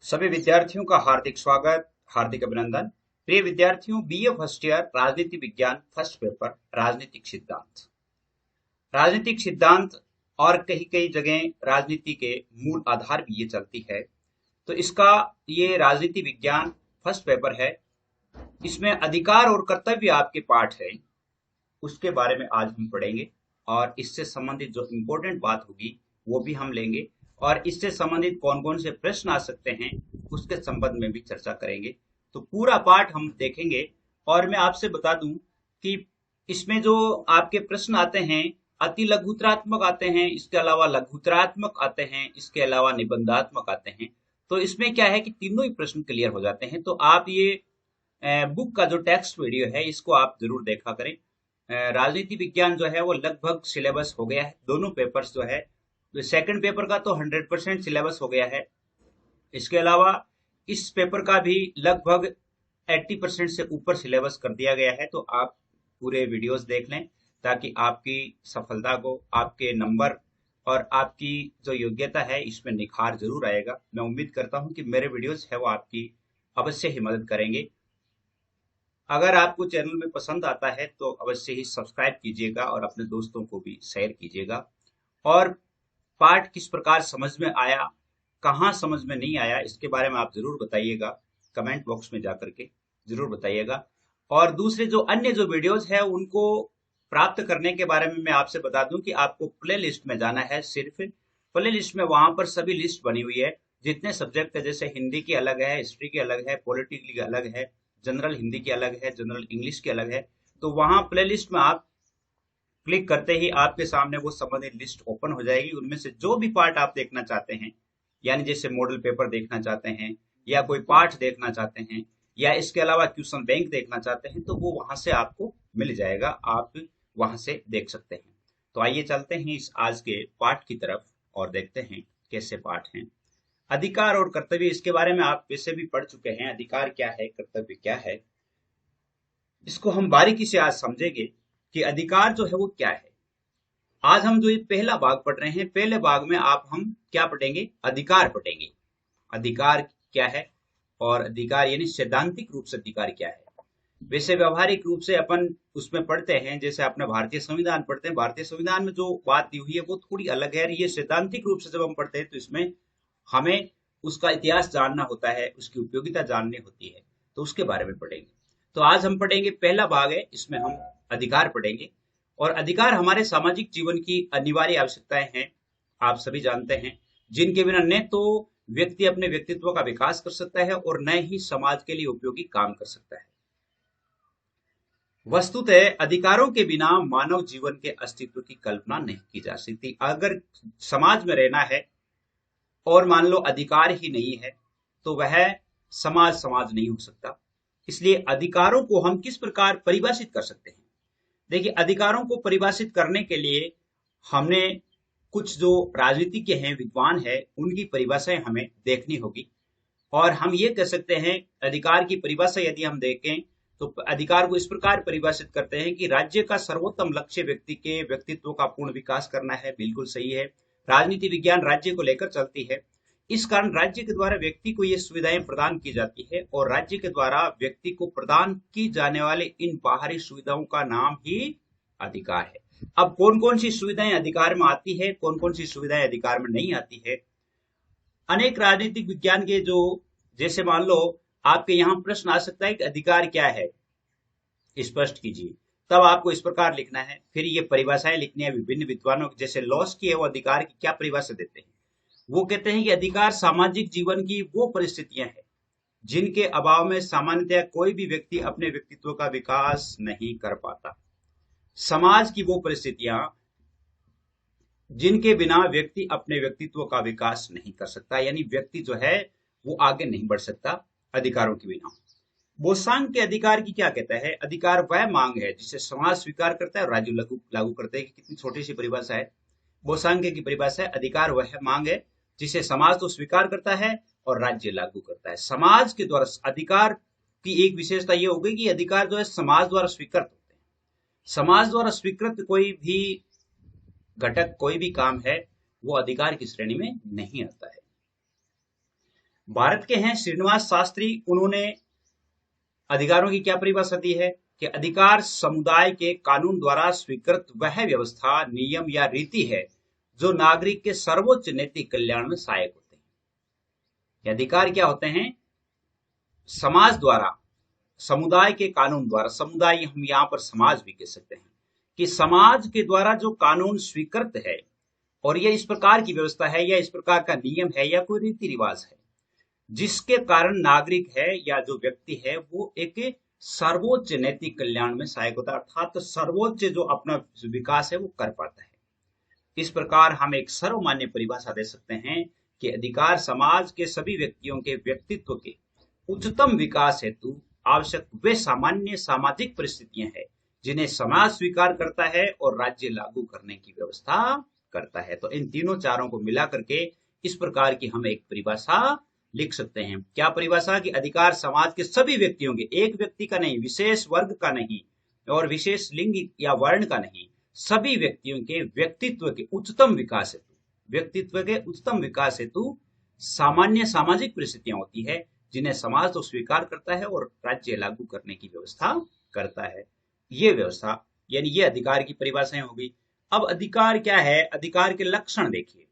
सभी विद्यार्थियों का हार्दिक स्वागत, हार्दिक अभिनंदन। प्रिय विद्यार्थियों, बीए फर्स्ट ईयर राजनीति विज्ञान फर्स्ट पेपर राजनीतिक सिद्धांत। राजनीतिक सिद्धांत और कई कई जगह राजनीति के मूल आधार भी ये चलती है। तो इसका ये राजनीति विज्ञान फर्स्ट पेपर है। इसमें अधिकार और कर्तव्य आपके पाठ है, उसके बारे में आज हम पढ़ेंगे और इससे संबंधित जो इम्पोर्टेंट बात होगी वो भी हम लेंगे और इससे संबंधित कौन कौन से प्रश्न आ सकते हैं उसके संबंध में भी चर्चा करेंगे। तो पूरा पाठ हम देखेंगे और मैं आपसे बता दूं कि इसमें जो आपके प्रश्न आते हैं अति लघुतरात्मक आते हैं, इसके अलावा लघुतरात्मक आते हैं, इसके अलावा निबंधात्मक आते हैं। तो इसमें क्या है कि तीनों ही प्रश्न क्लियर हो जाते हैं। तो आप ये बुक का जो टेक्स्ट वीडियो है इसको आप जरूर देखा करें। राजनीति विज्ञान जो है वो लगभग सिलेबस हो गया है, दोनों पेपर्स जो है। तो सेकंड पेपर का तो 100% सिलेबस हो गया है। इसके अलावा इस पेपर का भी लगभग 80% से ऊपर सिलेबस कर दिया गया है। तो आप पूरे वीडियोस देख लें ताकि आपकी सफलता को, आपके नंबर और आपकी जो योग्यता है इसमें निखार जरूर आएगा। मैं उम्मीद करता हूं कि मेरे वीडियोस है वो आपकी अवश्य ही मदद करेंगे। अगर आपको चैनल में पसंद आता है तो अवश्य ही सब्सक्राइब कीजिएगा और अपने दोस्तों को भी शेयर कीजिएगा। और पाठ किस प्रकार समझ में आया, कहाँ समझ में नहीं आया, इसके बारे में आप जरूर बताइएगा, कमेंट बॉक्स में जाकर के जरूर बताइएगा। और दूसरे जो अन्य जो वीडियोस है उनको प्राप्त करने के बारे में मैं आपसे बता दूं कि आपको प्ले लिस्ट में जाना है। सिर्फ प्ले लिस्ट में वहां पर सभी लिस्ट बनी हुई है, जितने सब्जेक्ट है, जैसे हिंदी की अलग है, हिस्ट्री की अलग है, पॉलिटिकल की अलग है, जनरल हिंदी की अलग है, जनरल इंग्लिश की अलग है। तो वहां प्ले लिस्ट में आप क्लिक करते ही आपके सामने वो संबंधित लिस्ट ओपन हो जाएगी। उनमें से जो भी पार्ट आप देखना चाहते हैं, यानी जैसे मॉडल पेपर देखना चाहते हैं या कोई पाठ देखना चाहते हैं या इसके अलावा क्वेश्चन बैंक देखना चाहते हैं, तो वो वहां से आपको मिल जाएगा, आप वहां से देख सकते हैं। तो आइए चलते हैं इस आज के पाठ की तरफ और देखते हैं कैसे पाठ हैं। अधिकार और कर्तव्य, इसके बारे में आप वैसे भी पढ़ चुके हैं। अधिकार क्या है, कर्तव्य क्या है, इसको हम बारीकी से आज समझेंगे कि अधिकार जो है वो क्या है। आज हम जो ये पहला भाग पढ़ रहे हैं, पहले भाग में आप हम क्या पढ़ेंगे, अधिकार पढ़ेंगे। अधिकार क्या है और अधिकार यानी सैद्धांतिक रूप से अधिकार क्या है। वैसे व्यवहारिक रूप से अपन उसमें पढ़ते हैं, जैसे अपने भारतीय संविधान पढ़ते हैं, भारतीय संविधान में जो बात दी हुई है वो थोड़ी अलग है। ये सैद्धांतिक रूप से जब हम पढ़ते हैं तो इसमें हमें उसका इतिहास जानना होता है, उसकी उपयोगिता जाननी होती है, तो उसके बारे में पढ़ेंगे। तो आज हम पढ़ेंगे, पहला भाग है, इसमें हम अधिकार पढ़ेंगे। और अधिकार हमारे सामाजिक जीवन की अनिवार्य आवश्यकताएं हैं, आप सभी जानते हैं, जिनके बिना न तो व्यक्ति अपने व्यक्तित्व का विकास कर सकता है और न ही समाज के लिए उपयोगी काम कर सकता है। वस्तुतः अधिकारों के बिना मानव जीवन के अस्तित्व की कल्पना नहीं की जा सकती। अगर समाज में रहना है और मान लो अधिकार ही नहीं है तो वह समाज समाज नहीं हो सकता। इसलिए अधिकारों को हम किस प्रकार परिभाषित कर सकते हैं। देखिए, अधिकारों को परिभाषित करने के लिए हमने कुछ जो राजनीति के हैं, विद्वान है, उनकी परिभाषाएं हमें देखनी होगी। और हम ये कह सकते हैं, अधिकार की परिभाषा यदि हम देखें तो अधिकार को इस प्रकार परिभाषित करते हैं कि राज्य का सर्वोत्तम लक्ष्य व्यक्ति के व्यक्तित्व का पूर्ण विकास करना है। बिल्कुल सही है, राजनीति विज्ञान राज्य को लेकर चलती है। इस कारण राज्य के द्वारा व्यक्ति को ये सुविधाएं प्रदान की जाती है और राज्य के द्वारा व्यक्ति को प्रदान की जाने वाले इन बाहरी सुविधाओं का नाम ही अधिकार है। अब कौन कौन सी सुविधाएं अधिकार में आती है, कौन कौन सी सुविधाएं अधिकार में नहीं आती है, अनेक राजनीतिक विज्ञान के जो, जैसे मान लो आपके यहाँ प्रश्न आ सकता है कि अधिकार क्या है, स्पष्ट कीजिए। तब आपको इस प्रकार लिखना है, फिर ये परिभाषाएं लिखनी है विभिन्न विद्वानों, जैसे लॉस की है, वो अधिकार की क्या परिभाषा देते हैं। वो कहते हैं कि अधिकार सामाजिक जीवन की वो परिस्थितियां हैं जिनके अभाव में सामान्यतः कोई भी व्यक्ति अपने व्यक्तित्व का विकास नहीं कर पाता। समाज की वो परिस्थितियां जिनके बिना व्यक्ति अपने व्यक्तित्व का विकास नहीं कर सकता, यानी व्यक्ति जो है वो आगे नहीं बढ़ सकता अधिकारों के बिना। बोसांग के अधिकार की क्या कहता है, अधिकार वह मांग है जिसे समाज स्वीकार करता है और राज्य लागू करते हैं। कितनी छोटी सी परिभाषा है। बोसांग की परिभाषा है, अधिकार वह मांग है जिसे समाज तो स्वीकार करता है और राज्य लागू करता है। समाज के द्वारा अधिकार की एक विशेषता यह होगी कि अधिकार जो है समाज द्वारा स्वीकृत होते हैं। समाज द्वारा स्वीकृत कोई भी घटक, कोई भी काम है, वो अधिकार की श्रेणी में नहीं आता है। भारत के हैं श्रीनिवास शास्त्री। उन्होंने अधिकारों की क्या परिभाषा दी है कि अधिकार समुदाय के कानून द्वारा स्वीकृत वह व्यवस्था, नियम या रीति है जो नागरिक के सर्वोच्च नैतिक कल्याण में सहायक होते हैं। ये अधिकार क्या होते हैं? समाज द्वारा, समुदाय के कानून द्वारा, समुदाय हम यहाँ पर समाज भी कह सकते हैं, कि समाज के द्वारा जो कानून स्वीकृत है और यह इस प्रकार की व्यवस्था है या इस प्रकार का नियम है या कोई रीति रिवाज है जिसके कारण नागरिक है या जो व्यक्ति है वो एक सर्वोच्च नैतिक कल्याण में सहायक होता है, अर्थात तो सर्वोच्च जो अपना विकास है वो कर पाता है। इस प्रकार हम एक सर्वमान्य परिभाषा दे सकते हैं कि अधिकार समाज के सभी व्यक्तियों के व्यक्तित्व के उच्चतम विकास हेतु आवश्यक वे सामान्य सामाजिक परिस्थितियां हैं जिन्हें समाज स्वीकार करता है और राज्य लागू करने की व्यवस्था करता है। तो इन तीनों चारों को मिला करके इस प्रकार की हम एक परिभाषा लिख सकते हैं। क्या परिभाषा? कि अधिकार समाज के सभी व्यक्तियों के, एक व्यक्ति का नहीं, विशेष वर्ग का नहीं और विशेष लिंग या वर्ण का नहीं, सभी व्यक्तियों के व्यक्तित्व के उच्चतम विकास हेतु, व्यक्तित्व के उच्चतम विकास हेतु सामान्य सामाजिक परिस्थितियां होती है जिन्हें समाज तो स्वीकार करता है और राज्य लागू करने की व्यवस्था करता है। ये व्यवस्था यानी ये अधिकार की परिभाषाएं होगी। अब अधिकार क्या है? अधिकार के लक्षण देखिए।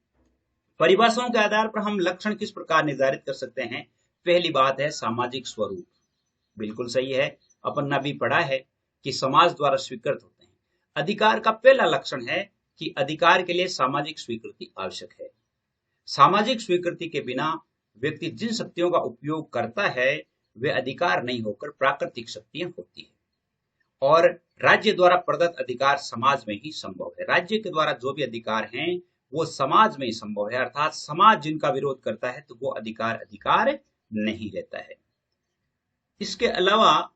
परिभाषाओं के आधार पर हम लक्षण किस प्रकार निर्धारित कर सकते हैं? पहली बात है सामाजिक स्वरूप। बिल्कुल सही है, अपन ने भी पढ़ा है कि समाज द्वारा स्वीकृत होते हैं। अधिकार का पहला लक्षण है कि अधिकार के लिए सामाजिक स्वीकृति आवश्यक है। सामाजिक स्वीकृति के बिना व्यक्ति जिन शक्तियों का उपयोग करता है वे अधिकार नहीं होकर प्राकृतिक शक्तियां होती है। और राज्य द्वारा प्रदत्त अधिकार समाज में ही संभव है। राज्य के द्वारा जो भी अधिकार हैं वो समाज में ही संभव है, अर्थात समाज जिनका विरोध करता है तो वो अधिकार नहीं लेता है। इसके अलावा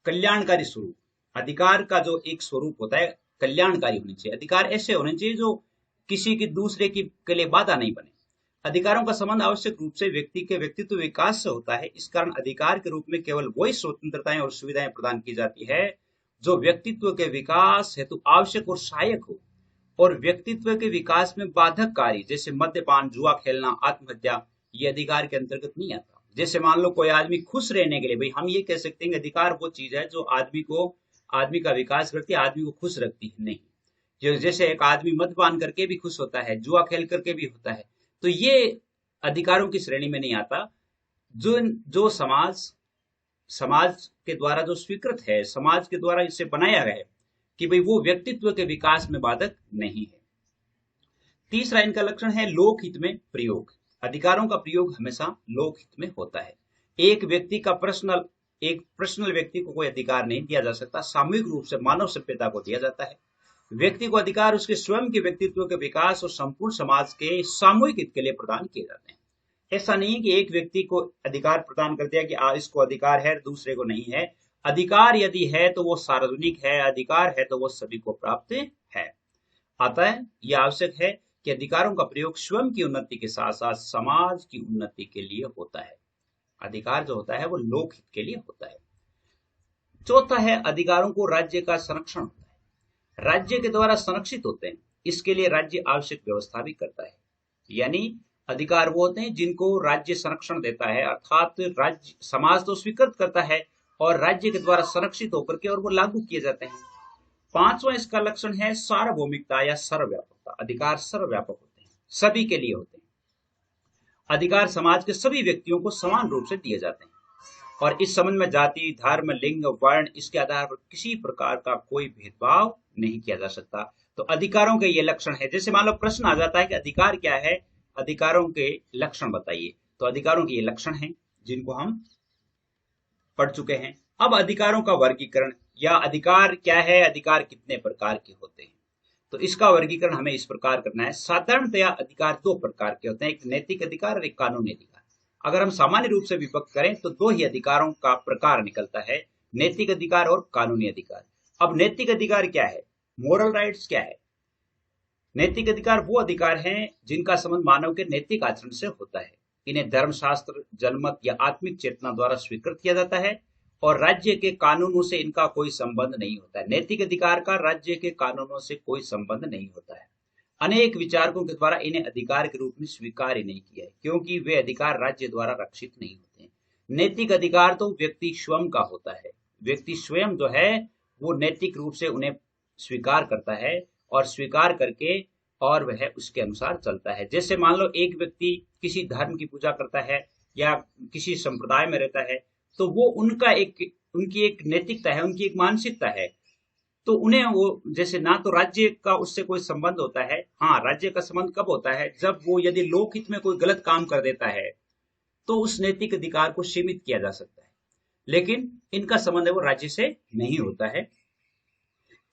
कल्याणकारी स्वरूप, अधिकार का जो एक स्वरूप होता है कल्याणकारी होनी चाहिए। अधिकार ऐसे होने चाहिए जो किसी की दूसरे की के लिए बाधा नहीं बने। अधिकारों का संबंध आवश्यक रूप से व्यक्ति के व्यक्तित्व विकास से होता है। इस कारण अधिकार के रूप में केवल वही स्वतंत्रताएं और सुविधाएं प्रदान की जाती है जो व्यक्तित्व के विकास हेतु आवश्यक और सहायक हो और व्यक्तित्व के विकास में बाधक कार्य जैसे मद्यपान, जुआ खेलना, आत्महत्या ये अधिकार के अंतर्गत नहीं आता। जैसे मान लो कोई आदमी खुश रहने के लिए, भाई हम ये कह सकते हैं अधिकार वो चीज है जो आदमी का विकास करती है, आदमी को खुश रखती है, नहीं। जो जैसे एक आदमी मद्यपान करके भी खुश होता है, जुआ खेल करके भी होता है, तो ये अधिकारों की श्रेणी में नहीं आता। जो समाज के द्वारा जो स्वीकृत है, समाज के द्वारा इसे बनाया गया है कि भाई वो व्यक्तित्व के विकास में बाधक नहीं है। तीसरा इनका लक्षण है लोकहित में प्रयोग। अधिकारों का प्रयोग हमेशा लोकहित में होता है। एक पर्सनल व्यक्ति को कोई अधिकार नहीं दिया जा सकता, सामूहिक रूप से मानव सभ्यता को दिया जाता है। व्यक्ति को अधिकार उसके स्वयं के व्यक्तित्व के विकास और संपूर्ण समाज के सामूहिक हित के लिए प्रदान किए जाते हैं। ऐसा नहीं कि एक व्यक्ति को अधिकार प्रदान कर दिया कि इसको अधिकार है दूसरे को नहीं है। अधिकार यदि है तो वो सार्वजनिक है, अधिकार है तो वो सभी को प्राप्त है। अतः यह आवश्यक है कि अधिकारों का प्रयोग स्वयं की उन्नति के साथ साथ समाज की उन्नति के लिए होता है। अधिकार जो होता है वो लोकहित के लिए होता है। चौथा है अधिकारों को राज्य का संरक्षण होता है। राज्य के द्वारा संरक्षित होते हैं, इसके लिए राज्य आवश्यक व्यवस्था भी करता है। यानी अधिकार वो होते हैं जिनको राज्य संरक्षण देता है, अर्थात राज्य समाज तो स्वीकृत करता है और राज्य के द्वारा संरक्षित होकर के और वो लागू किए जाते हैं। पांचवा इसका लक्षण है सार्वभौमिकता या सर्वव्यापकता। अधिकार सर्वव्यापक होते हैं, सभी के लिए होते हैं। अधिकार समाज के सभी व्यक्तियों को समान रूप से दिए जाते हैं और इस संबंध में जाति, धर्म, लिंग, वर्ण इसके आधार पर किसी प्रकार का कोई भेदभाव नहीं किया जा सकता। तो अधिकारों के ये लक्षण है। जैसे मान लो प्रश्न आ जाता है कि अधिकार क्या है, अधिकारों के लक्षण बताइए, तो अधिकारों के ये लक्षण हैं जिनको हम पढ़ चुके हैं। अब अधिकारों का वर्गीकरण या अधिकार क्या है, अधिकार कितने प्रकार के होते हैं, तो इसका वर्गीकरण हमें इस प्रकार करना है। साधारणतया अधिकार दो प्रकार के होते हैं, एक नैतिक अधिकार और एक कानूनी अधिकार। अगर हम सामान्य रूप से विभक्त करें तो दो ही अधिकारों का प्रकार निकलता है, नैतिक अधिकार और कानूनी अधिकार। अब नैतिक अधिकार क्या है, मोरल राइट्स क्या है? नैतिक अधिकार वो अधिकार हैं जिनका संबंध मानव के नैतिक आचरण से होता है। इन्हें धर्मशास्त्र, जनमत या आत्मिक चेतना द्वारा स्वीकृत किया जाता है और राज्य के कानूनों से इनका कोई संबंध नहीं होता है। नैतिक अधिकार का राज्य के कानूनों से कोई संबंध नहीं होता है। अनेक विचारकों के द्वारा इन्हें अधिकार के रूप में स्वीकार ही नहीं किया है, क्योंकि वे अधिकार राज्य द्वारा रक्षित नहीं होते हैं। नैतिक अधिकार तो व्यक्ति स्वयं का होता है। व्यक्ति स्वयं जो है वो नैतिक रूप से उन्हें स्वीकार करता है और स्वीकार करके और वह उसके अनुसार चलता है। जैसे मान लो एक व्यक्ति किसी धर्म की पूजा करता है या किसी संप्रदाय में रहता है, तो वो उनकी एक नैतिकता है, उनकी एक मानसिकता है। तो उन्हें वो जैसे ना तो राज्य का उससे कोई संबंध होता है। हाँ, राज्य का संबंध कब होता है, जब वो यदि लोकहित में कोई गलत काम कर देता है तो उस नैतिक अधिकार को सीमित किया जा सकता है, लेकिन इनका संबंध है वो राज्य से नहीं होता है।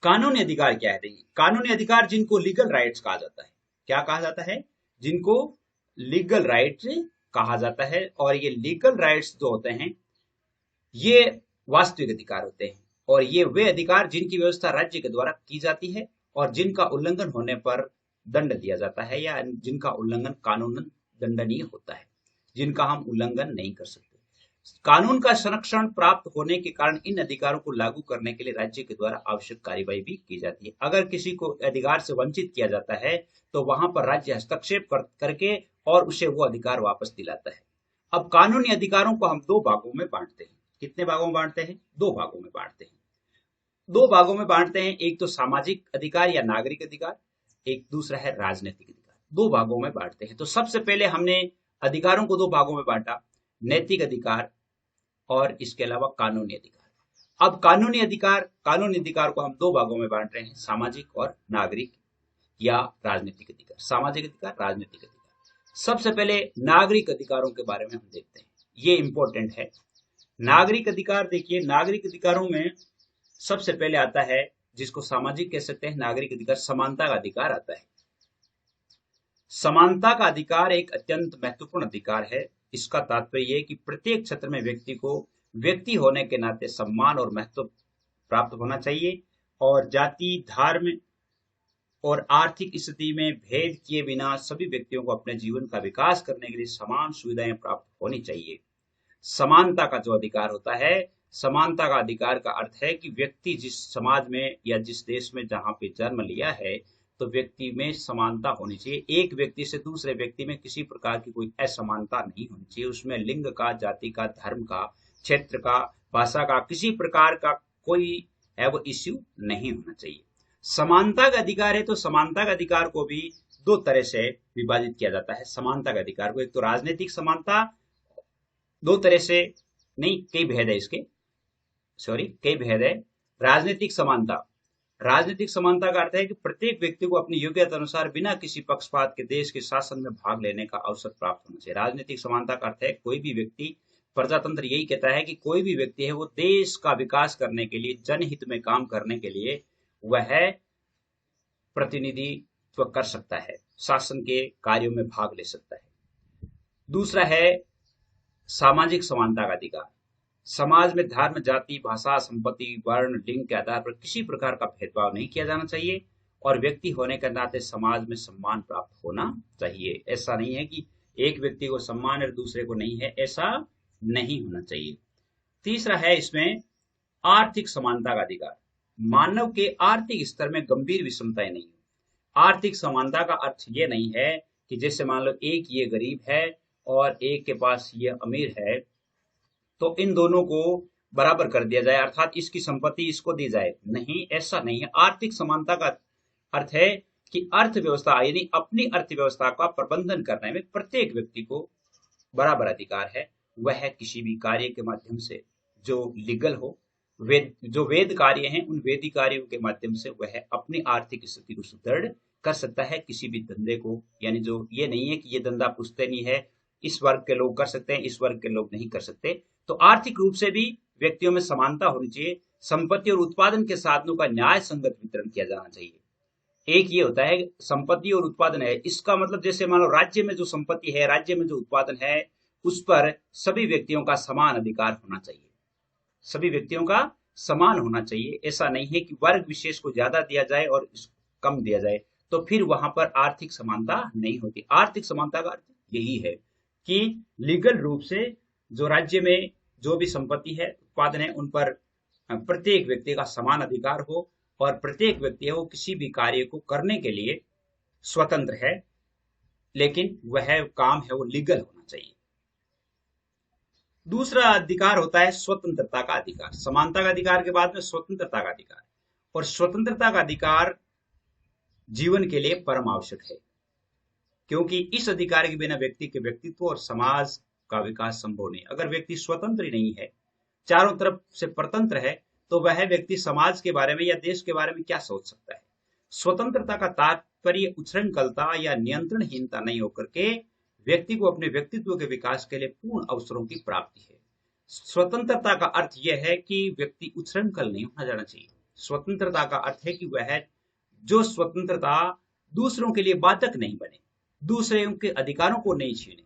कानूनी अधिकार क्या है? देखिए, कानूनी अधिकार जिनको लीगल राइट्स कहा जाता है। क्या कहा जाता है? जिनको लीगल राइट्स कहा जाता है। और ये लीगल राइट्स जो होते हैं ये वास्तविक अधिकार होते हैं, और ये वे अधिकार जिनकी व्यवस्था राज्य के द्वारा की जाती है और जिनका उल्लंघन होने पर दंड दिया जाता है, या जिनका उल्लंघन कानूनन दंडनीय होता है, जिनका हम उल्लंघन नहीं कर सकते। कानून का संरक्षण प्राप्त होने के कारण इन अधिकारों को लागू करने के लिए राज्य के द्वारा आवश्यक कार्यवाही भी की जाती है। अगर किसी को अधिकार से वंचित किया जाता है तो वहां पर राज्य हस्तक्षेप करके और उसे वो अधिकार वापस दिलाता है। अब कानूनी अधिकारों को हम दो भागों में बांटते हैं। कितने भागों में बांटते हैं? दो भागों में बांटते हैं। दो भागों में बांटते हैं, एक तो सामाजिक अधिकार या नागरिक अधिकार, एक दूसरा है राजनीतिक अधिकार। दो भागों में बांटते हैं। तो सबसे पहले हमने अधिकारों को दो भागों में बांटा, नैतिक अधिकार और इसके अलावा कानूनी अधिकार। अब कानूनी अधिकार को हम दो भागों में बांट रहे हैं, सामाजिक और नागरिक या राजनीतिक अधिकार। सामाजिक अधिकार, राजनीतिक अधिकार। सबसे पहले नागरिक अधिकारों के बारे में हम देखते हैं, ये इंपॉर्टेंट है। नागरिक अधिकार, देखिए नागरिक अधिकारों में सबसे पहले आता है, जिसको सामाजिक कह सकते हैं, नागरिक अधिकार, समानता का अधिकार आता है। समानता का अधिकार एक अत्यंत महत्वपूर्ण अधिकार है। इसका तात्पर्य है कि प्रत्येक क्षेत्र में व्यक्ति को व्यक्ति होने के नाते सम्मान और महत्व प्राप्त होना चाहिए, और जाति, धर्म और आर्थिक स्थिति में भेद किए बिना सभी व्यक्तियों को अपने जीवन का विकास करने के लिए समान सुविधाएं प्राप्त होनी चाहिए। समानता का जो अधिकार होता है, समानता का अधिकार का अर्थ है कि व्यक्ति जिस समाज में या जिस देश में जहां पे जन्म लिया है, तो व्यक्ति में समानता होनी चाहिए। एक व्यक्ति से दूसरे व्यक्ति में किसी प्रकार की कोई असमानता नहीं होनी चाहिए। उसमें लिंग का, जाति का, धर्म का, क्षेत्र का, भाषा का, किसी प्रकार का कोई है वो इश्यू नहीं होना चाहिए। समानता का अधिकार है, तो समानता का अधिकार को भी दो तरह से विभाजित किया जाता है। समानता का अधिकार को एक तो राजनीतिक समानता, दो तरह से नहीं, कई भेद है इसके, कई भेद है। राजनीतिक समानता, राजनीतिक समानता का अर्थ है कि प्रत्येक व्यक्ति को अपनी योग्यता अनुसार बिना किसी पक्षपात के देश के शासन में भाग लेने का अवसर प्राप्त होना चाहिए। राजनीतिक समानता का अर्थ है कोई भी व्यक्ति, प्रजातंत्र यही कहता है कि कोई भी व्यक्ति है वो देश का विकास करने के लिए, जनहित में काम करने के लिए वह प्रतिनिधित्व कर सकता है, शासन के कार्यों में भाग ले सकता है। दूसरा है सामाजिक समानता का अधिकार। समाज में धर्म, जाति, भाषा, संपत्ति, वर्ण, लिंग के आधार पर किसी प्रकार का भेदभाव नहीं किया जाना चाहिए, और व्यक्ति होने के नाते समाज में सम्मान प्राप्त होना चाहिए। ऐसा नहीं है कि एक व्यक्ति को सम्मान और दूसरे को नहीं है, ऐसा नहीं होना चाहिए। तीसरा है इसमें आर्थिक समानता का अधिकार। मानव के आर्थिक स्तर में गंभीर विषमताएं नहीं हो। आर्थिक समानता का अर्थ ये नहीं है कि जैसे मान लो एक ये गरीब है और एक के पास ये अमीर है, तो इन दोनों को बराबर कर दिया जाए, अर्थात इसकी संपत्ति इसको दी जाए। नहीं, ऐसा नहीं है। आर्थिक समानता का अर्थ है कि अर्थव्यवस्था यानी अपनी अर्थव्यवस्था का प्रबंधन करने में प्रत्येक व्यक्ति को बराबर अधिकार है। वह किसी भी कार्य के माध्यम से जो लीगल हो, जो वेद कार्य हैं, उन वेदी कार्यों के माध्यम से वह अपनी आर्थिक स्थिति को सुदृढ़ कर सकता है। किसी भी धंधे को, यानी जो ये नहीं है कि ये धंधा पुश्तैनी है, इस वर्ग के लोग कर सकते हैं, इस वर्ग के लोग नहीं कर सकते। तो आर्थिक रूप से भी व्यक्तियों में समानता होनी चाहिए। संपत्ति और उत्पादन के साधनों का न्याय संगत वितरण किया जाना चाहिए। एक ये होता है संपत्ति और उत्पादन है, इसका मतलब जैसे मान लो राज्य में जो संपत्ति है, राज्य में जो उत्पादन है, उस पर सभी व्यक्तियों का समान अधिकार होना चाहिए। सभी व्यक्तियों का समान होना चाहिए। ऐसा नहीं है कि वर्ग विशेष को ज्यादा दिया जाए और कम दिया जाए, तो फिर वहां पर आर्थिक समानता नहीं होती। आर्थिक समानता का अर्थ यही है कि लीगल रूप से जो राज्य में जो भी संपत्ति है, उत्पादन है, उन पर प्रत्येक व्यक्ति का समान अधिकार हो, और प्रत्येक व्यक्ति है वो किसी भी कार्य को करने के लिए स्वतंत्र है, लेकिन वह काम है वो लीगल होना चाहिए। दूसरा अधिकार होता है स्वतंत्रता का अधिकार। समानता का अधिकार के बाद में स्वतंत्रता का अधिकार, और स्वतंत्रता का अधिकार जीवन के लिए परम आवश्यक है, क्योंकि इस अधिकार के बिना व्यक्ति के व्यक्तित्व और समाज का विकास संभव नहीं। अगर व्यक्ति स्वतंत्र ही नहीं है, चारों तरफ से परतंत्र है, तो वह व्यक्ति समाज के बारे में या देश के बारे में क्या सोच सकता है। स्वतंत्रता का तात्पर्य उच्छृंखलता या नियंत्रणहीनता नहीं होकर के व्यक्ति को अपने व्यक्तित्व के विकास के लिए पूर्ण अवसरों की प्राप्ति है। स्वतंत्रता का अर्थ यह है कि व्यक्ति उच्छृंखल नहीं होना जाना चाहिए। स्वतंत्रता का अर्थ है कि वह जो स्वतंत्रता दूसरों के लिए बाधक नहीं बने, दूसरे के अधिकारों को नहीं छीने,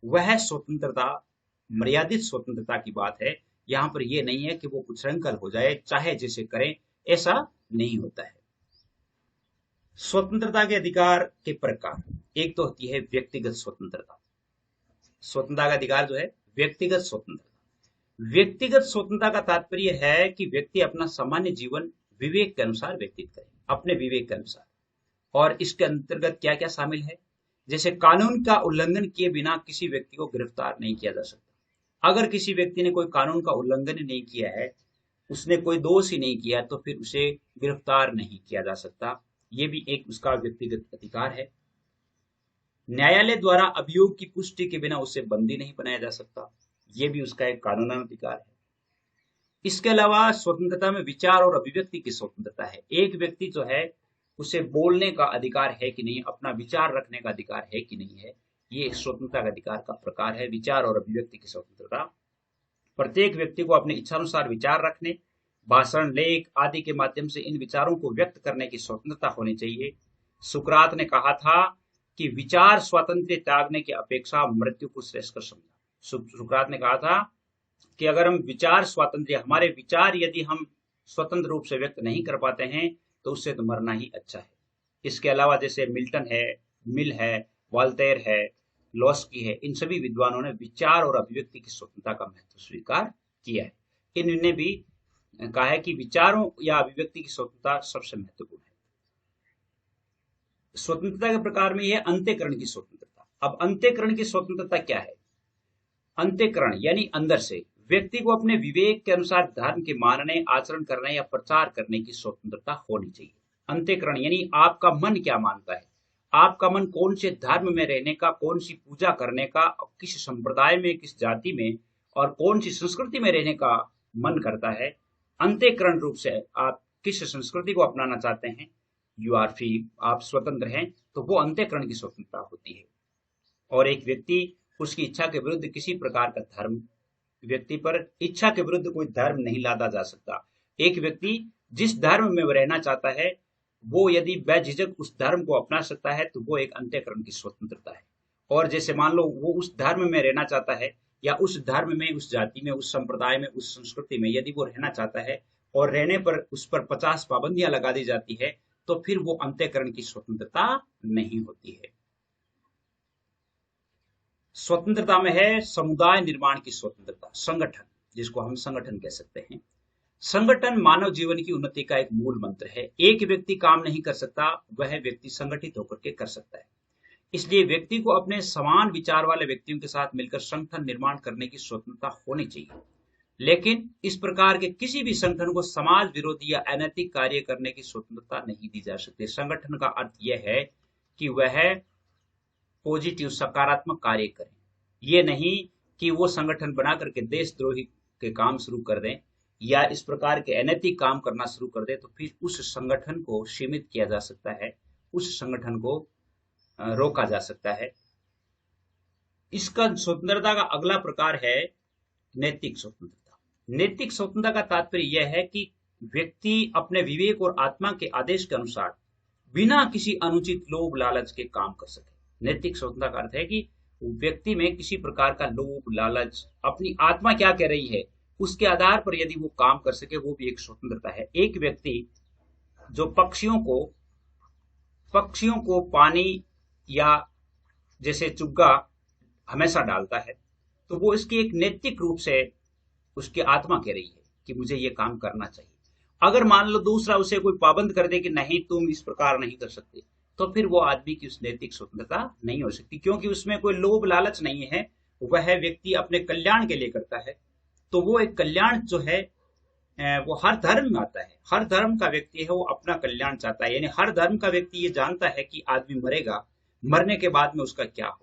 वह स्वतंत्रता मर्यादित स्वतंत्रता की बात है। यहां पर यह नहीं है कि वो उच्छृंखल हो जाए, चाहे जिसे करें, ऐसा नहीं होता है। स्वतंत्रता के अधिकार के प्रकार, एक तो होती है व्यक्तिगत स्वतंत्रता। स्वतंत्रता का अधिकार जो है व्यक्तिगत स्वतंत्रता। व्यक्तिगत स्वतंत्रता का तात्पर्य है कि व्यक्ति अपना सामान्य जीवन विवेक के अनुसार व्यतीत करे, अपने विवेक के अनुसार। और इसके अंतर्गत क्या क्या शामिल है, जैसे कानून का उल्लंघन किए बिना किसी व्यक्ति को गिरफ्तार नहीं किया जा सकता। अगर किसी व्यक्ति ने कोई कानून का उल्लंघन नहीं किया है, उसने कोई दोष ही नहीं किया, तो फिर उसे गिरफ्तार नहीं किया जा सकता। ये भी एक उसका व्यक्तिगत अधिकार है। न्यायालय द्वारा अभियोग की पुष्टि के बिना उसे बंदी नहीं बनाया जा सकता। ये भी उसका एक कानूनी अधिकार है। इसके अलावा स्वतंत्रता में विचार और अभिव्यक्ति की स्वतंत्रता है। एक व्यक्ति जो है उसे बोलने का अधिकार है कि नहीं, अपना विचार रखने का अधिकार है कि नहीं है, ये स्वतंत्रता का अधिकार का प्रकार है, विचार और अभिव्यक्ति की स्वतंत्रता। प्रत्येक व्यक्ति को अपने इच्छानुसार विचार रखने, भाषण, लेख आदि के माध्यम से इन विचारों को व्यक्त करने की स्वतंत्रता होनी चाहिए। सुकरात ने कहा था कि विचार स्वातंत्र्य त्यागने की अपेक्षा मृत्यु को श्रेष्ठ कर समझा। सुकरात ने कहा था कि अगर हम विचार स्वातंत्र्य, हमारे विचार यदि हम स्वतंत्र रूप से व्यक्त नहीं कर पाते हैं, तो उससे तो मरना ही अच्छा है। इसके अलावा जैसे मिल्टन है, मिल है, वॉल्टेयर है, लॉस्की है, इन सभी विद्वानों ने विचार और अभिव्यक्ति की स्वतंत्रता का महत्व स्वीकार किया है। इन्होंने भी कहा है कि विचारों या अभिव्यक्ति की स्वतंत्रता सबसे महत्वपूर्ण है। स्वतंत्रता के प्रकार में यह अंत्यकरण की स्वतंत्रता। अब अंत्यकरण की स्वतंत्रता क्या है? अंत्यकरण यानी अंदर से व्यक्ति को अपने विवेक के अनुसार धर्म के मानने, आचरण करने या प्रचार करने की स्वतंत्रता होनी चाहिए। अंत्यकरण यानी आपका मन क्या मानता है, आपका मन कौन से धर्म में रहने का, कौन सी पूजा करने का, किस संप्रदाय में, किस जाति में और कौन सी संस्कृति में रहने का मन करता है। अंत्यकरण रूप से आप किस संस्कृति को अपनाना चाहते हैं, यू आर फ्री, आप स्वतंत्र हैं, तो वो अंत्यकरण की स्वतंत्रता होती है। और एक व्यक्ति उसकी इच्छा के विरुद्ध किसी प्रकार का धर्म, व्यक्ति पर इच्छा के विरुद्ध कोई धर्म नहीं लादा जा सकता। एक व्यक्ति जिस धर्म में रहना चाहता है, वो यदि बेझिझक उस धर्म को अपना सकता है, तो वो एक अंत्यकरण की स्वतंत्रता है। और जैसे मान लो वो उस धर्म में रहना चाहता है, या उस धर्म में, उस जाति में, उस संप्रदाय में, उस संस्कृति में यदि वो रहना चाहता है और रहने पर उस पर 50 पाबंदियां लगा दी जाती है, तो फिर वो अंत्यकरण की स्वतंत्रता नहीं होती है। स्वतंत्रता में है समुदाय निर्माण की स्वतंत्रता, संगठन, जिसको हम संगठन कह सकते हैं। संगठन मानव जीवन की उन्नति का एक मूल मंत्र है। एक व्यक्ति काम नहीं कर सकता, वह व्यक्ति संगठित होकर के कर सकता है। इसलिए व्यक्ति को अपने समान विचार वाले व्यक्तियों के साथ मिलकर संगठन निर्माण करने की स्वतंत्रता होनी चाहिए। लेकिन इस प्रकार के किसी भी संगठन को समाज विरोधी या अनैतिक कार्य करने की स्वतंत्रता नहीं दी जा सकती। संगठन का अर्थ यह है कि वह पॉजिटिव, सकारात्मक कार्य करें। ये नहीं कि वो संगठन बना करके देशद्रोही के काम शुरू कर दें या इस प्रकार के अनैतिक काम करना शुरू कर दे, तो फिर उस संगठन को सीमित किया जा सकता है, उस संगठन को रोका जा सकता है। इसका स्वतंत्रता का अगला प्रकार है नैतिक स्वतंत्रता। नैतिक स्वतंत्रता का तात्पर्य यह है कि व्यक्ति अपने विवेक और आत्मा के आदेश के अनुसार बिना किसी अनुचित लोभ लालच के काम कर सके। नैतिक स्वतंत्रता का अर्थ है कि व्यक्ति में किसी प्रकार का लोभ लालच, अपनी आत्मा क्या कह रही है उसके आधार पर यदि वो काम कर सके, वो भी एक स्वतंत्रता है। एक व्यक्ति जो पक्षियों को पानी या जैसे चुग्गा हमेशा डालता है, तो वो इसकी एक नैतिक रूप से उसकी आत्मा कह रही है कि मुझे ये काम करना चाहिए। अगर मान लो दूसरा उसे कोई पाबंद कर दे कि नहीं तुम इस प्रकार नहीं कर सकते, तो फिर वो आदमी की उस नैतिक स्वतंत्रता नहीं हो सकती, क्योंकि उसमें कोई लोभ लालच नहीं है, वह व्यक्ति अपने कल्याण के लिए करता है। तो वो एक कल्याण जो है वो हर धर्म में आता है। हर धर्म का व्यक्ति है वो अपना कल्याण चाहता है, यानी हर धर्म का व्यक्ति ये जानता है कि आदमी मरेगा, मरने के बाद में उसका क्या होगा।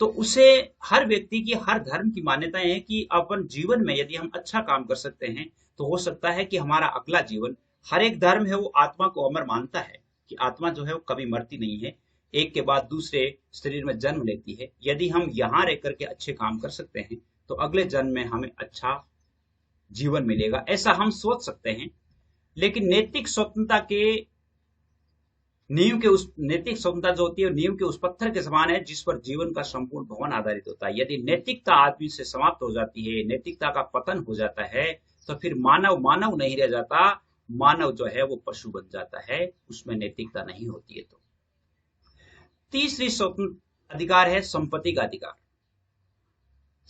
तो उसे, हर व्यक्ति की, हर धर्म की मान्यताएं हैं कि अपन जीवन में यदि हम अच्छा काम कर सकते हैं तो हो सकता है कि हमारा अगला जीवन, हर एक धर्म है वो आत्मा को अमर मानता है कि आत्मा जो है वो कभी मरती नहीं है, एक के बाद दूसरे शरीर में जन्म लेती है। यदि हम यहाँ रह करके अच्छे काम कर सकते हैं तो अगले जन्म में हमें अच्छा जीवन मिलेगा, ऐसा हम सोच सकते हैं। लेकिन नैतिक स्वतंत्रता के नींव के उस नैतिक स्वतंत्रता जो होती है नींव के उस पत्थर के समान है जिस पर जीवन का संपूर्ण भवन आधारित होता है। यदि नैतिकता आदमी से समाप्त हो जाती है, नैतिकता का पतन हो जाता है, तो फिर मानव मानव नहीं रह जाता, मानव जो है वो पशु बन जाता है, उसमें नैतिकता नहीं होती है। तो तीसरी स्वतंत्र अधिकार है संपत्ति का अधिकार।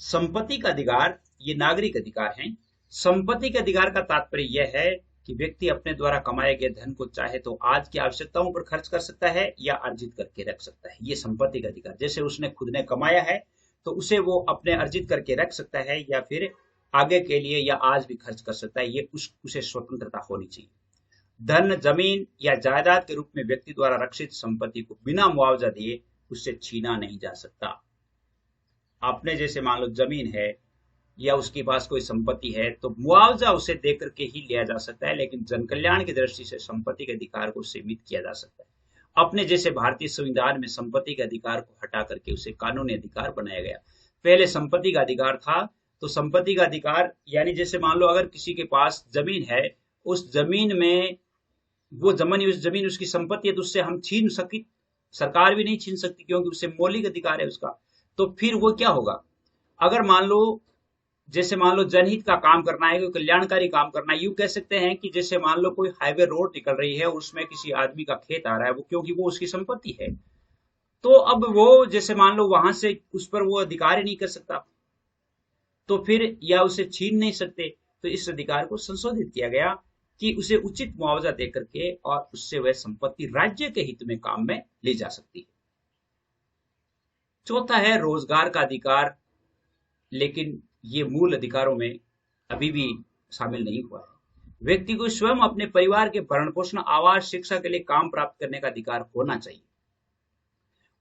संपत्ति का अधिकार ये नागरिक अधिकार है। संपत्ति के अधिकार का तात्पर्य यह है कि व्यक्ति अपने द्वारा कमाए गए धन को चाहे तो आज की आवश्यकताओं पर खर्च कर सकता है या अर्जित करके रख सकता है। ये संपत्ति का अधिकार, जैसे उसने खुद ने कमाया है तो उसे वो अपने अर्जित करके रख सकता है या फिर आगे के लिए या आज भी खर्च कर सकता है। ये उसे स्वतंत्रता होनी चाहिए। धन, जमीन या जायदाद के रूप में व्यक्ति द्वारा रक्षित संपत्ति को बिना मुआवजा दिए उससे छीना नहीं जा सकता। आपने जैसे मान लो जमीन है या उसके पास कोई संपत्ति है तो मुआवजा उसे देकर के ही लिया जा सकता है, लेकिन जन कल्याण की दृष्टि से संपत्ति के अधिकार को सीमित किया जा सकता है। अपने जैसे भारतीय संविधान में संपत्ति के अधिकार को हटा करके उसे कानूनी अधिकार बनाया गया। पहले संपत्ति का अधिकार था, तो संपत्ति का अधिकार यानी जैसे मान लो अगर किसी के पास जमीन है, उस जमीन में वो जमीन उसकी संपत्ति है, तो उससे हम छीन सकी, सरकार भी नहीं छीन सकती क्योंकि उससे मौलिक अधिकार है उसका। तो फिर वो क्या होगा, अगर मान लो जैसे मान लो जनहित का काम करना है, कोई कल्याणकारी काम करना है, यूं कह सकते हैं कि जैसे मान लो कोई हाईवे रोड निकल रही है और उसमें किसी आदमी का खेत आ रहा है, वो क्योंकि वो उसकी संपत्ति है, तो अब वो जैसे मान लो वहां से उस पर वो अधिकार ही नहीं कर सकता, तो फिर या उसे छीन नहीं सकते। तो इस अधिकार को संशोधित किया गया कि उसे उचित मुआवजा देकर के और उससे वह संपत्ति राज्य के हित में काम में ली जा सकती है। चौथा है रोजगार का अधिकार, लेकिन ये मूल अधिकारों में अभी भी शामिल नहीं हुआ है। व्यक्ति को स्वयं अपने परिवार के भरण पोषण, आवास, शिक्षा के लिए काम प्राप्त करने का अधिकार होना चाहिए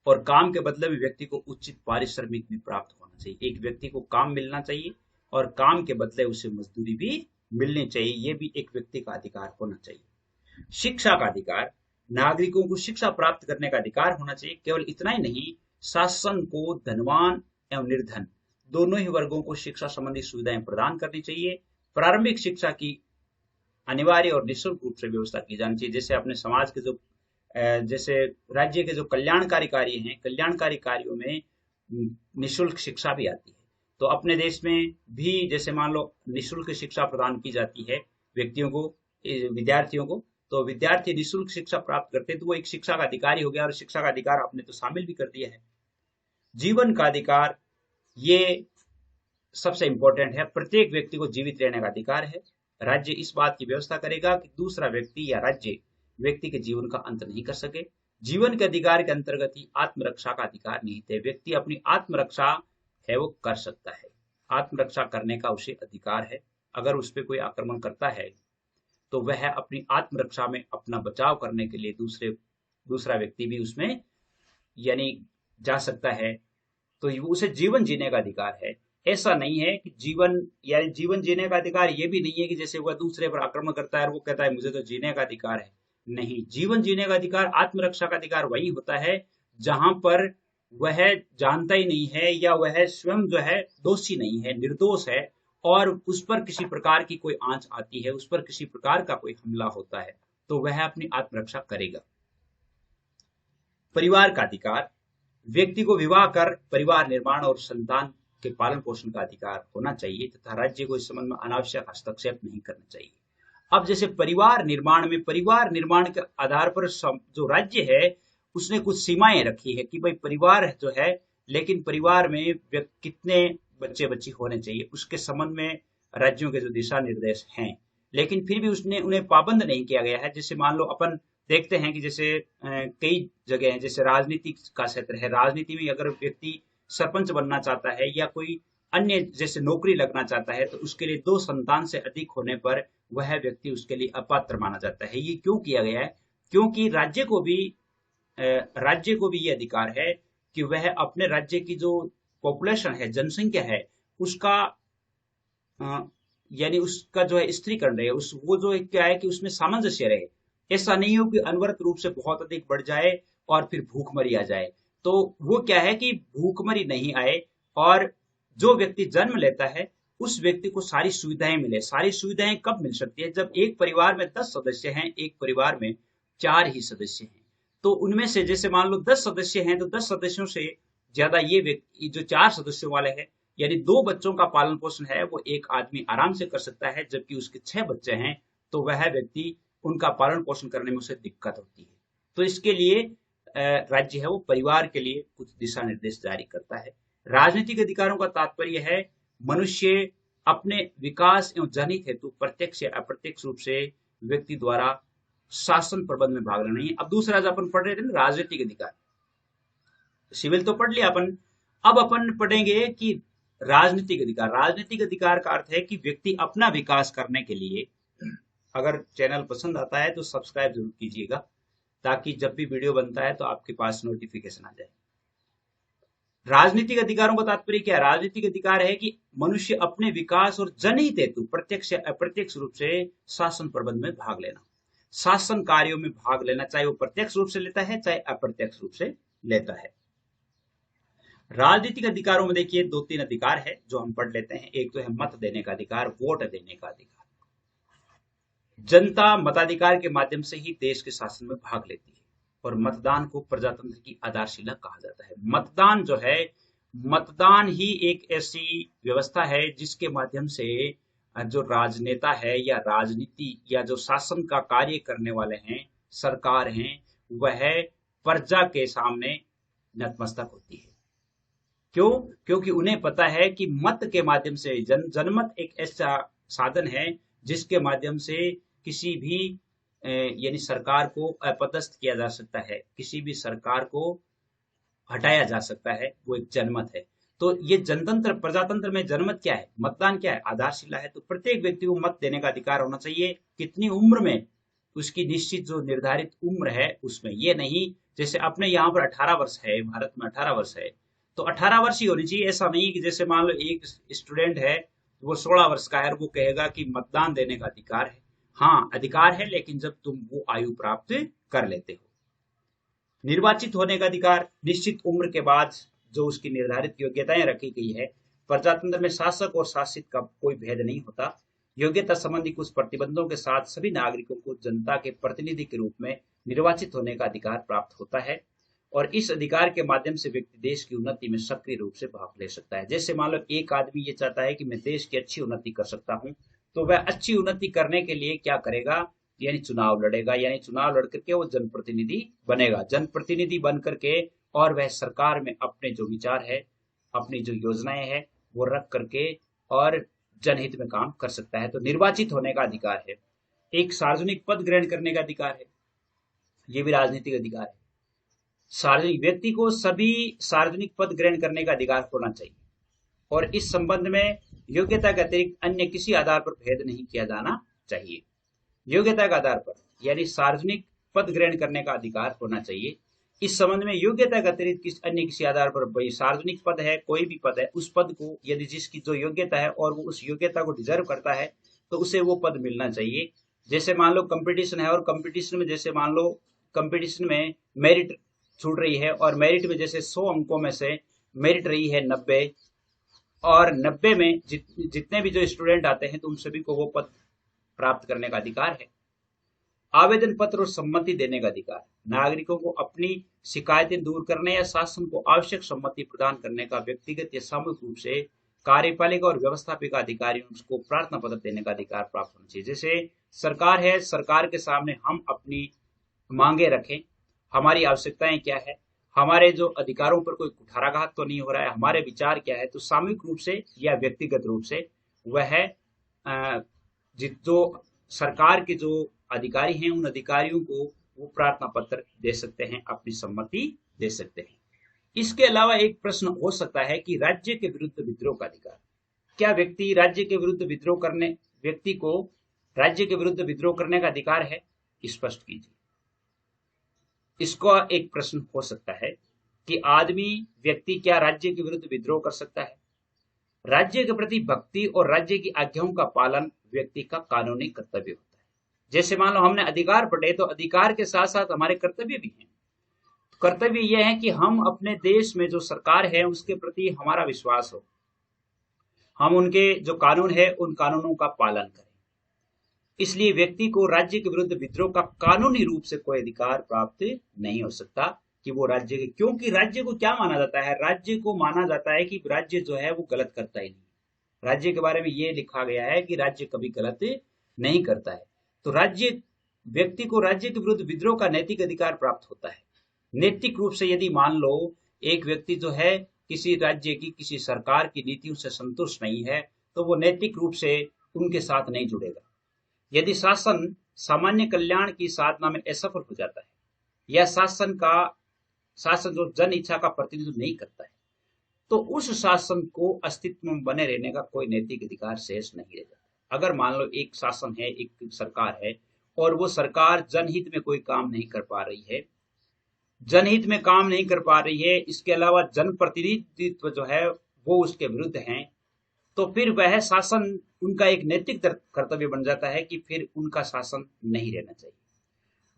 और काम के बदले में व्यक्ति को उचित पारिश्रमिक भी प्राप्त होना चाहिए। एक व्यक्ति को काम मिलना चाहिए और काम के बदले उसे मजदूरी भी मिलनी चाहिए, ये भी एक व्यक्ति का अधिकार होना चाहिए। शिक्षा का अधिकार, नागरिकों को शिक्षा प्राप्त करने का अधिकार होना चाहिए। केवल इतना ही नहीं, शासन को धनवान एवं निर्धन दोनों ही वर्गों को शिक्षा संबंधी सुविधाएं प्रदान करनी चाहिए। प्रारंभिक शिक्षा की अनिवार्य और निःशुल्क रूप से व्यवस्था की जानी चाहिए। जैसे अपने समाज के जो जैसे राज्य के जो कल्याणकारी कार्य हैं, कल्याणकारी कार्यों में निःशुल्क शिक्षा भी आती है। तो अपने देश में भी जैसे मान लो निःशुल्क शिक्षा प्रदान की जाती है व्यक्तियों को, विद्यार्थियों को, तो विद्यार्थी निःशुल्क शिक्षा प्राप्त करते हैं तो वो एक शिक्षा का अधिकारी हो गया और शिक्षा का अधिकार आपने तो शामिल भी कर दिया है। जीवन का अधिकार, ये सबसे इंपॉर्टेंट है। प्रत्येक व्यक्ति को जीवित रहने का अधिकार है। राज्य इस बात की व्यवस्था करेगा कि दूसरा व्यक्ति या राज्य व्यक्ति के जीवन का अंत नहीं कर सके। जीवन के अधिकार के अंतर्गत ही आत्मरक्षा का अधिकार निहित है। व्यक्ति अपनी आत्मरक्षा है वो कर सकता है, आत्मरक्षा करने का उसे अधिकार है। अगर उस पर कोई आक्रमण करता है तो वह अपनी आत्मरक्षा में अपना बचाव करने के लिए दूसरा व्यक्ति भी उसमें यानी जा सकता है, तो उसे जीवन जीने का अधिकार है। ऐसा नहीं है कि जीवन जीने का अधिकार ये भी नहीं है कि जैसे वह दूसरे पर आक्रमण करता है और वो कहता है मुझे तो जीने का अधिकार है। नहीं, जीवन जीने का अधिकार, आत्मरक्षा का अधिकार वही होता है जहां पर वह जानता ही नहीं है या वह स्वयं जो है दोषी नहीं है, निर्दोष है और उस पर किसी प्रकार की कोई आंच आती है, उस पर किसी प्रकार का कोई हमला होता है, तो वह अपनी आत्मरक्षा करेगा। परिवार का अधिकार, व्यक्ति को विवाह कर परिवार निर्माण और संतान के पालन पोषण का अधिकार होना चाहिए तथा राज्य को इस संबंध में अनावश्यक हस्तक्षेप नहीं करना चाहिए। अब जैसे परिवार निर्माण के आधार पर जो राज्य है उसने कुछ सीमाएं रखी है कि भाई परिवार जो है, लेकिन परिवार में कितने बच्चे बच्ची होने चाहिए उसके संबंध में राज्यों के जो दिशा निर्देश हैं, लेकिन फिर भी उन्हें पाबंद नहीं किया गया है। जैसे मान लो अपन देखते हैं कि जैसे कई जगह हैं, जैसे राजनीति का क्षेत्र है, राजनीति में अगर व्यक्ति सरपंच बनना चाहता है या कोई अन्य जैसे नौकरी लगना चाहता है, तो उसके लिए 2 संतान से अधिक होने पर वह व्यक्ति उसके लिए अपात्र माना जाता है। ये क्यों किया गया है? क्योंकि राज्य को भी ये अधिकार है कि वह अपने राज्य की जो पॉपुलेशन है, जनसंख्या है, उसका यानी उसका जो है स्त्रीकरण रहे, उस वो जो है क्या है कि उसमें सामंजस्य रहे। ऐसा नहीं हो कि अनवरत रूप से बहुत अधिक बढ़ जाए और फिर भूखमरी आ जाए। तो वो क्या है कि भूखमरी नहीं आए, और जो व्यक्ति जन्म लेता है उस व्यक्ति को सारी सुविधाएं मिले। सारी सुविधाएं कब मिल सकती है? जब एक परिवार में 10 सदस्य हैं, एक परिवार में 4 ही सदस्य हैं, तो उनमें से जैसे मान लो 10 सदस्य हैं, तो 10 सदस्यों से ज्यादा ये व्यक्ति जो 4 सदस्यों वाले हैं, यानी 2 बच्चों का पालन पोषण है वो एक आदमी आराम से कर सकता है, जबकि उसके 6 बच्चे हैं तो वह व्यक्ति उनका पालन पोषण करने में उसे दिक्कत होती है। तो इसके लिए राज्य है वो परिवार के लिए कुछ दिशा निर्देश जारी करता है। राजनीतिक अधिकारों का तात्पर्य है मनुष्य अपने विकास एवं जनहित हेतु प्रत्यक्ष या अप्रत्यक्ष रूप से व्यक्ति द्वारा शासन प्रबंध में भाग लेना है। अब दूसरा जो अपन पढ़ रहे थे ना, राजनीतिक अधिकार, सिविल तो पढ़ लिया अपन, अब अपन पढ़ेंगे कि राजनीतिक अधिकार। राजनीतिक अधिकार का अर्थ है कि व्यक्ति अपना विकास करने के लिए, अगर चैनल पसंद आता है तो सब्सक्राइब जरूर कीजिएगा, ताकि जब भी वीडियो बनता है तो आपके पास नोटिफिकेशन आ जाए। राजनीतिक अधिकारों का तात्पर्य क्या है? राजनीतिक अधिकार है कि मनुष्य अपने विकास और जनहित हेतु प्रत्यक्ष या अप्रत्यक्ष रूप से शासन प्रबंध में भाग लेना, शासन कार्यों में भाग लेना, चाहे वो प्रत्यक्ष रूप से लेता है चाहे अप्रत्यक्ष रूप से लेता है। राजनीतिक अधिकारों में देखिए 2-3 अधिकार है जो हम पढ़ लेते हैं। एक तो है मत देने का अधिकार, वोट देने का अधिकार। जनता मताधिकार के माध्यम से ही देश के शासन में भाग लेती है, और मतदान को प्रजातंत्र की आधारशिला कहा जाता है। मतदान जो है, मतदान ही एक ऐसी व्यवस्था है जिसके माध्यम से जो राजनेता है या राजनीति या जो शासन का कार्य करने वाले हैं, सरकार हैं, वह प्रजा के सामने नतमस्तक होती है। क्यों? क्योंकि उन्हें पता है कि मत के माध्यम से जनमत एक ऐसा साधन है जिसके माध्यम से किसी भी यानी सरकार को अपदस्थ किया जा सकता है, किसी भी सरकार को हटाया जा सकता है, वो एक जनमत है। तो ये जनतंत्र, प्रजातंत्र में जनमत क्या है, मतदान क्या है, आधारशिला है। तो प्रत्येक व्यक्ति को मत देने का अधिकार होना चाहिए। कितनी उम्र में, उसकी निश्चित जो निर्धारित उम्र है उसमें, ये नहीं जैसे अपने यहाँ पर 18 वर्ष है, भारत में 18 वर्ष है तो 18 वर्ष ही होनी चाहिए। ऐसा नहीं कि जैसे मान लो एक स्टूडेंट है वो 16 वर्ष का है और वो कहेगा कि मतदान देने का अधिकार है। हाँ, अधिकार है, लेकिन जब तुम वो आयु प्राप्त कर लेते हो। निर्वाचित होने का अधिकार, निश्चित उम्र के बाद जो उसकी निर्धारित योग्यताएं रखी गई है। प्रजातंत्र में शासक और शासित का कोई भेद नहीं होता। योग्यता संबंधी कुछ प्रतिबंधों के साथ सभी नागरिकों को जनता के प्रतिनिधि के रूप में निर्वाचित होने का अधिकार प्राप्त होता है, और इस अधिकार के माध्यम से व्यक्ति देश की उन्नति में सक्रिय रूप से भाग ले सकता है। जैसे मान लो एक आदमी ये चाहता है कि मैं देश की अच्छी उन्नति कर सकता हूँ, तो वह अच्छी उन्नति करने के लिए क्या करेगा, यानी चुनाव लड़ेगा, यानी चुनाव लड़ करके वो जनप्रतिनिधि बनेगा। जनप्रतिनिधि बन करके और वह सरकार में अपने जो विचार है, अपनी जो योजनाएं है वो रख करके और जनहित में काम कर सकता है। तो निर्वाचित होने का अधिकार है। एक सार्वजनिक पद ग्रहण करने का अधिकार है, ये भी राजनीतिक अधिकार है। सार्वजनिक व्यक्ति को सभी सार्वजनिक पद ग्रहण करने का अधिकार होना चाहिए, और इस संबंध में योग्यता के अतिरिक्त अन्य किसी आधार पर भेद नहीं किया जाना चाहिए। योग्यता के आधार पर यानी सार्वजनिक पद ग्रहण करने का अधिकार होना चाहिए। इस संबंध में योग्यता के अतिरिक्त अन्य किसी आधार पर, भाई सार्वजनिक पद है, कोई भी पद है, उस पद को यदि जिसकी जो योग्यता है और वो उस योग्यता को डिजर्व करता है तो उसे वो पद मिलना चाहिए। जैसे मान लो कंपटीशन है, और कंपटीशन में जैसे मान लो कंपटीशन में मेरिट छूट रही है, और मेरिट में जैसे 100 अंकों में से मेरिट रही है 90, और 90 में जितने भी जो स्टूडेंट आते हैं तो उन सभी को वो पद प्राप्त करने का अधिकार है। आवेदन पत्र और सम्मति देने का अधिकार, नागरिकों को अपनी शिकायतें दूर करने या शासन को आवश्यक सम्मति प्रदान करने का व्यक्तिगत या सामूहिक रूप से कार्यपालिका और व्यवस्थापिका अधिकारियों को प्रार्थना पत्र देने का अधिकार प्राप्त होना चाहिए। जैसे सरकार है, सरकार के सामने हम अपनी मांगे रखें, हमारी आवश्यकताएं क्या है, हमारे जो अधिकारों पर कोई कुठाराघात तो नहीं हो रहा है, हमारे विचार क्या है, तो सामूहिक रूप से या व्यक्तिगत रूप से वह जो सरकार के जो अधिकारी हैं उन अधिकारियों को वो प्रार्थना पत्र दे सकते हैं, अपनी सम्मति दे सकते हैं। इसके अलावा एक प्रश्न हो सकता है कि राज्य के विरुद्ध विद्रोह का अधिकार, क्या व्यक्ति राज्य के विरुद्ध विद्रोह करने व्यक्ति को राज्य के विरुद्ध विद्रोह करने का अधिकार है? स्पष्ट कीजिए। इसका एक प्रश्न हो सकता है कि व्यक्ति क्या राज्य के विरुद्ध विद्रोह कर सकता है? राज्य के प्रति भक्ति और राज्य की आज्ञाओं का पालन व्यक्ति का कानूनी कर्तव्य होता है। जैसे मान लो हमने अधिकार पढ़े, तो अधिकार के साथ साथ हमारे कर्तव्य भी हैं। कर्तव्य यह है कि हम अपने देश में जो सरकार है उसके प्रति हमारा विश्वास हो, हम उनके जो कानून है उन कानूनों का पालन करें। इसलिए व्यक्ति को राज्य के विरुद्ध विद्रोह का कानूनी रूप से कोई अधिकार प्राप्त नहीं हो सकता कि वो राज्य के, क्योंकि राज्य को क्या माना जाता है? राज्य को माना जाता है कि राज्य जो है वो गलत करता ही नहीं। राज्य के बारे में ये लिखा गया है कि राज्य कभी गलत नहीं करता है। तो व्यक्ति को राज्य के विरुद्ध विद्रोह का नैतिक अधिकार प्राप्त होता है। नैतिक रूप से यदि मान लो एक व्यक्ति जो है किसी राज्य की, किसी सरकार की नीतियों से संतुष्ट नहीं है, तो वो नैतिक रूप से उनके साथ नहीं जुड़ेगा। यदि शासन सामान्य कल्याण की साधना में असफल हो जाता है, या शासन जो जन इच्छा का प्रतिनिधित्व नहीं करता है, तो उस शासन को अस्तित्व में बने रहने का कोई नैतिक अधिकार शेष नहीं रह जाता। अगर मान लो एक शासन है, एक सरकार है, और वो सरकार जनहित में कोई काम नहीं कर पा रही है, इसके अलावा जनप्रतिनिधित्व जो है वो उसके विरुद्ध है, तो फिर वह शासन, उनका एक नैतिक कर्तव्य बन जाता है कि फिर उनका शासन नहीं रहना चाहिए।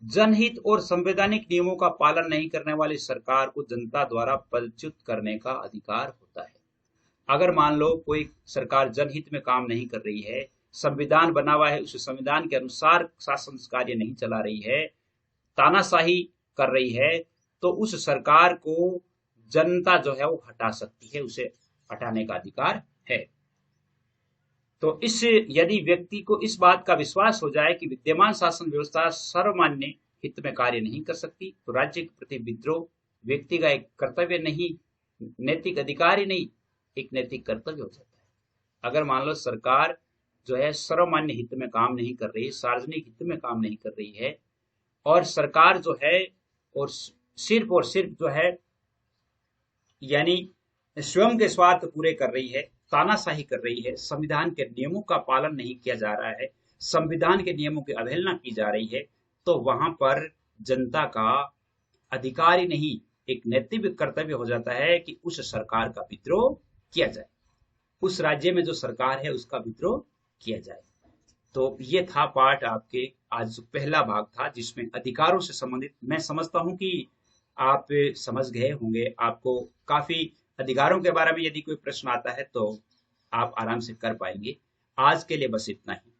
जनहित और संवैधानिक नियमों का पालन नहीं करने वाली सरकार को जनता द्वारा पदच्युत करने का अधिकार होता है। अगर मान लो कोई सरकार जनहित में काम नहीं कर रही है, संविधान बना हुआ है, उस संविधान के अनुसार शासन कार्य नहीं चला रही है, तानाशाही कर रही है, तो उस सरकार को जनता जो है वो हटा सकती है, उसे हटाने का अधिकार है। तो यदि व्यक्ति को इस बात का विश्वास हो जाए कि विद्यमान शासन व्यवस्था सर्वमान्य हित में कार्य नहीं कर सकती, तो राज्य के प्रति विद्रोह व्यक्ति का एक कर्तव्य नहीं, नैतिक अधिकार ही नहीं, एक नैतिक कर्तव्य हो जाता है। अगर मान लो सरकार जो है सर्वमान्य हित में काम नहीं कर रही, सार्वजनिक हित में काम नहीं कर रही है, और सरकार जो है और सिर्फ जो है यानी स्वयं के स्वार्थ पूरे कर रही है, तानाशाही कर रही है, संविधान के नियमों का पालन नहीं किया जा रहा है, संविधान के नियमों की अवहेलना की जा रही है, तो वहां पर जनता का अधिकार ही नहीं, एक नैतिक कर्तव्य हो जाता है कि उस सरकार का विद्रोह किया जाए, उस राज्य में जो सरकार है उसका विद्रोह किया जाए। तो ये था पाठ आपके आज पहला भाग था, जिसमें अधिकारों से संबंधित, मैं समझता हूं कि आप समझ गए होंगे। आपको काफी अधिकारों के बारे में यदि कोई प्रश्न आता है तो आप आराम से कर पाएंगे। आज के लिए बस इतना ही।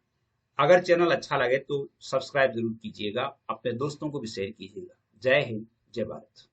अगर चैनल अच्छा लगे तो सब्सक्राइब जरूर कीजिएगा, अपने दोस्तों को भी शेयर कीजिएगा। जय हिंद, जय भारत।